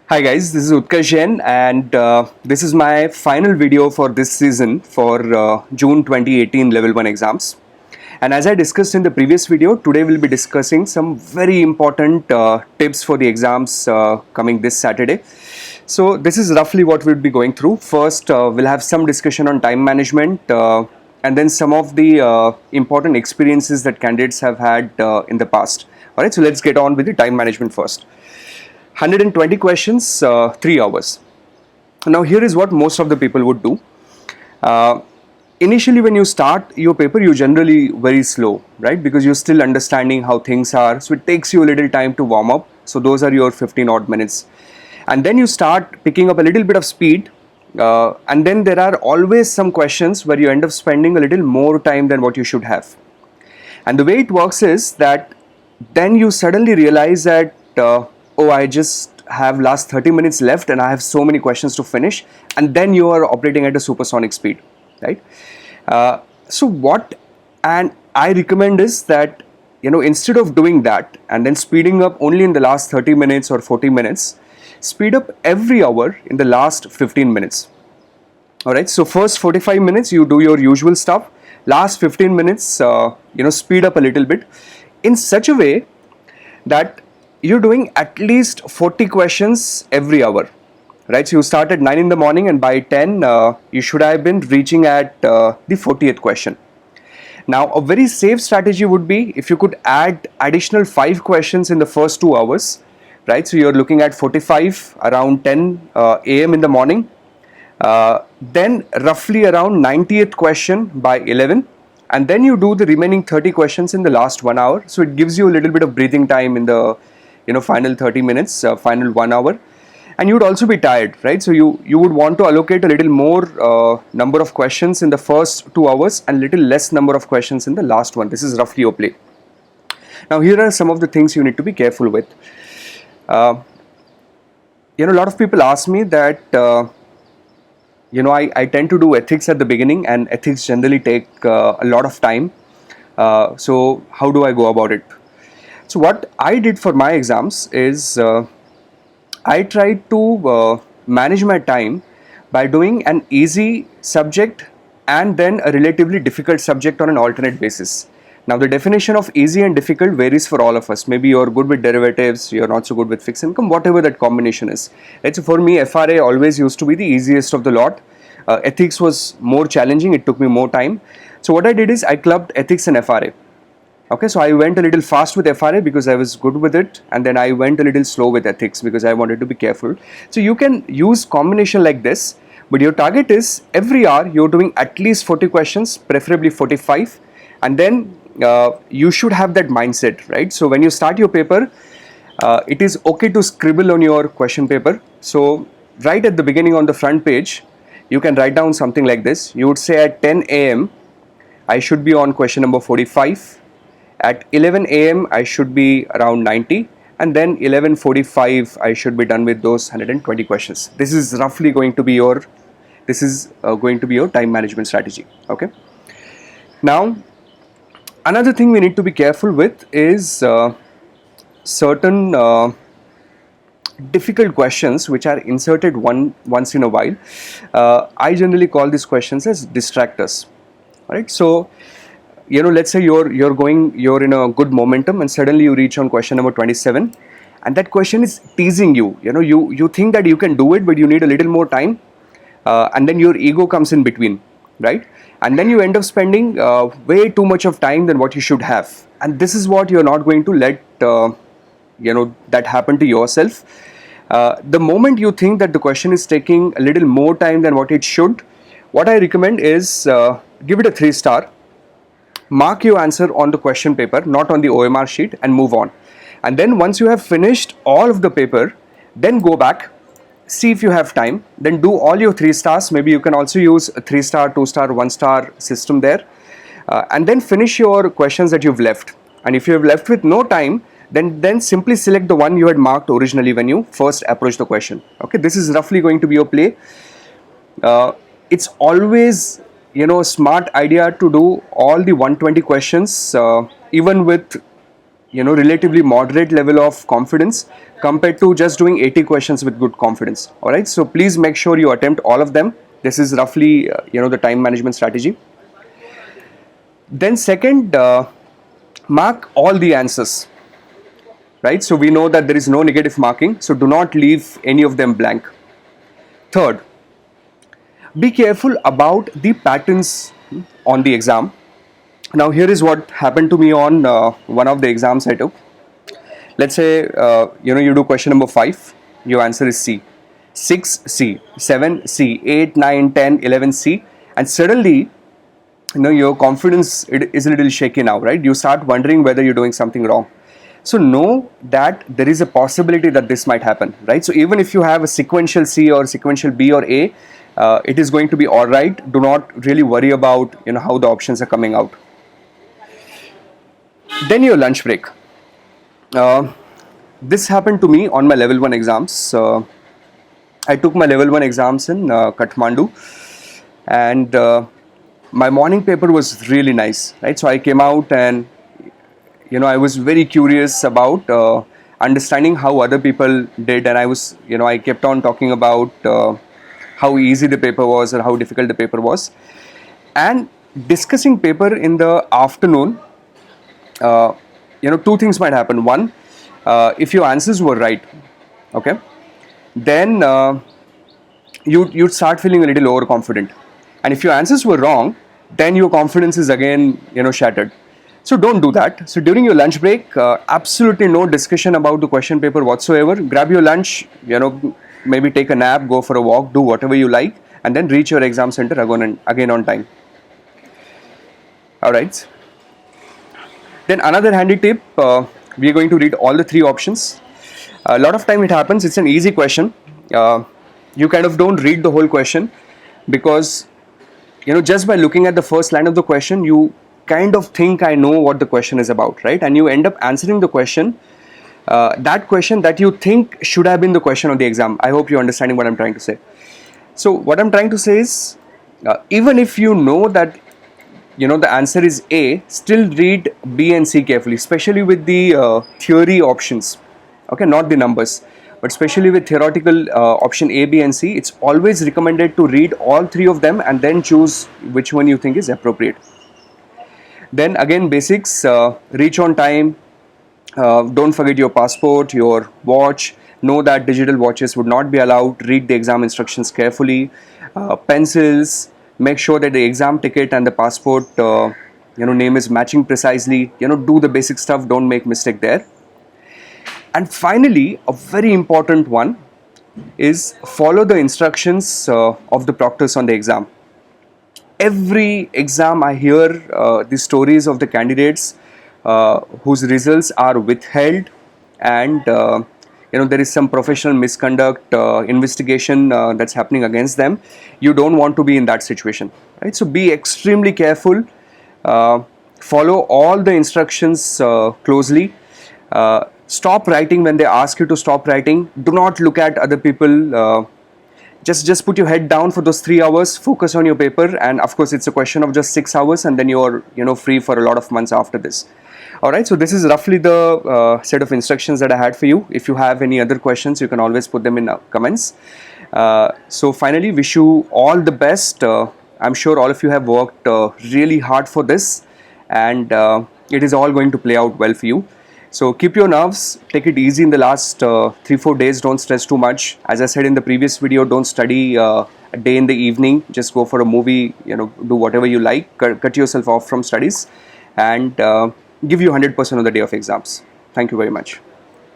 Hi guys, this is Utkarsh Jain and this is my final video for this season for June 2018 Level 1 exams. And as I discussed in the previous video, today we'll be discussing some very important tips for the exams coming this Saturday. So this is roughly what we'll be going through. First, we'll have some discussion on time management and then some of the important experiences that candidates have had in the past. Alright, so let's get on with the time management first. 120 questions, 3 hours. Now here is what most of the people would do. Initially when you start your paper, you're generally very slow, right? Because you're still understanding how things are. So it takes you a little time to warm up. So those are your 15 odd minutes. And then you start picking up a little bit of speed. And then there are always some questions where you end up spending a little more time than what you should have. And the way it works is that then you suddenly realize that oh, I just have last 30 minutes left and I have so many questions to finish, and then you are operating at a supersonic speed, right? So what and I recommend is that, instead of doing that and then speeding up only in the last 30 minutes or 40 minutes, speed up every hour in the last 15 minutes. Alright, so first 45 minutes you do your usual stuff, last 15 minutes, speed up a little bit in such a way that you're doing at least 40 questions every hour, right? So you start at 9 in the morning and by 10 you should have been reaching at the 40th question. Now a very safe strategy would be if you could add additional 5 questions in the first 2 hours, right? So you're looking at 45 around 10 a.m. in the morning, then roughly around 90th question by 11, and then you do the remaining 30 questions in the last 1 hour. So it gives you a little bit of breathing time in the final 30 minutes, final 1 hour, and you would also be tired, right? So you would want to allocate a little more number of questions in the first 2 hours and little less number of questions in the last one. This is roughly your play. Now here are some of the things you need to be careful with. A lot of people ask me that I tend to do ethics at the beginning, and ethics generally take a lot of time. So how do I go about it? So what I did for my exams is I tried to manage my time by doing an easy subject and then a relatively difficult subject on an alternate basis. Now the definition of easy and difficult varies for all of us. Maybe you're good with derivatives, you're not so good with fixed income, whatever that combination is. Right? So for me, FRA always used to be the easiest of the lot. Ethics was more challenging, it took me more time. So what I did is I clubbed ethics and FRA. Okay, so I went a little fast with FRA because I was good with it, and then I went a little slow with ethics because I wanted to be careful. So you can use combination like this, but your target is every hour you're doing at least 40 questions, preferably 45, and then you should have that mindset, right? So when you start your paper, it is okay to scribble on your question paper. So right at the beginning on the front page, you can write down something like this. You would say at 10 a.m. I should be on question number 45. At 11 a.m. I should be around 90, and then 11:45 I should be done with those 120 questions. This is roughly going to be your time management strategy. Okay. Now another thing we need to be careful with is certain difficult questions which are inserted once in a while. I generally call these questions as distractors. All right. So let's say you're in a good momentum and suddenly you reach on question number 27, and that question is teasing you. You think that you can do it, but you need a little more time, and then your ego comes in between, right? And then you end up spending way too much of time than what you should have, and this is what you're not going to let that happen to yourself. The moment you think that the question is taking a little more time than what it should, what I recommend is give it a 3-star. Mark your answer on the question paper, not on the OMR sheet, and move on. And then once you have finished all of the paper, then go back, see if you have time, then do all your 3 stars. Maybe you can also use a 3-star, 2-star, 1-star system there, and then finish your questions that you've left. And if you have left with no time, then simply select the one you had marked originally when you first approached the question. Okay, this is roughly going to be your play. It's always smart idea to do all the 120 questions even with relatively moderate level of confidence compared to just doing 80 questions with good confidence. All right, so please make sure you attempt all of them. This is roughly the time management strategy. Then second, mark all the answers, right? So we know that there is no negative marking, so do not leave any of them blank. Third, be careful about the patterns on the exam. Now here is what happened to me on one of the exams I took. Let's say you do question number 5, your answer is C, 6 C, 7 C, 8, 9, 10, 11 C, and suddenly your confidence is a little shaky now, right? You start wondering whether you're doing something wrong. So know that there is a possibility that this might happen, right? So even if you have a sequential C or sequential B or A, it is going to be all right. Do not really worry about how the options are coming out. Then your lunch break. This happened to me on my level 1 exams. I took my level 1 exams in Kathmandu, and my morning paper was really nice, right? So I came out and I was very curious about understanding how other people did, and I kept on talking about how easy the paper was or how difficult the paper was, and discussing paper in the afternoon. Two things might happen. One, if your answers were right, okay, then you'd start feeling a little overconfident, and if your answers were wrong, then your confidence is again shattered. So don't do that. So during your lunch break, absolutely no discussion about the question paper whatsoever. Grab your lunch, maybe take a nap, go for a walk, do whatever you like, and then reach your exam center again on time. All right. Then another handy tip, we are going to read all the 3 options. A lot of time it happens, it's an easy question. You kind of don't read the whole question because just by looking at the first line of the question, you kind of think I know what the question is about, right? And you end up answering the question, that question that you think should have been the question of the exam. I hope you're understanding what I'm trying to say. So what I'm trying to say is, even if you know that the answer is A, still read B and C carefully, especially with the theory options, okay, not the numbers, but especially with theoretical option A, B and C. It's always recommended to read all 3 of them and then choose which one you think is appropriate. Then again, basics, reach on time, don't forget your passport, your watch, know that digital watches would not be allowed, read the exam instructions carefully, pencils, make sure that the exam ticket and the passport name is matching precisely, do the basic stuff, don't make mistake there. And finally, a very important one is follow the instructions of the proctors on the exam. Every exam I hear the stories of the candidates whose results are withheld, and there is some professional misconduct investigation that's happening against them. You don't want to be in that situation, right? So be extremely careful, follow all the instructions closely, stop writing when they ask you to stop writing, do not look at other people, just put your head down for those 3 hours, focus on your paper, and of course it's a question of just 6 hours, and then you're free for a lot of months after this. Alright, so this is roughly the set of instructions that I had for you. If you have any other questions, you can always put them in comments. So finally, wish you all the best. I'm sure all of you have worked really hard for this, and it is all going to play out well for you. So keep your nerves, take it easy in the last 3-4 days, don't stress too much. As I said in the previous video, don't study a day in the evening, just go for a movie, do whatever you like, cut yourself off from studies, and give you 100% on the day of exams. Thank you very much.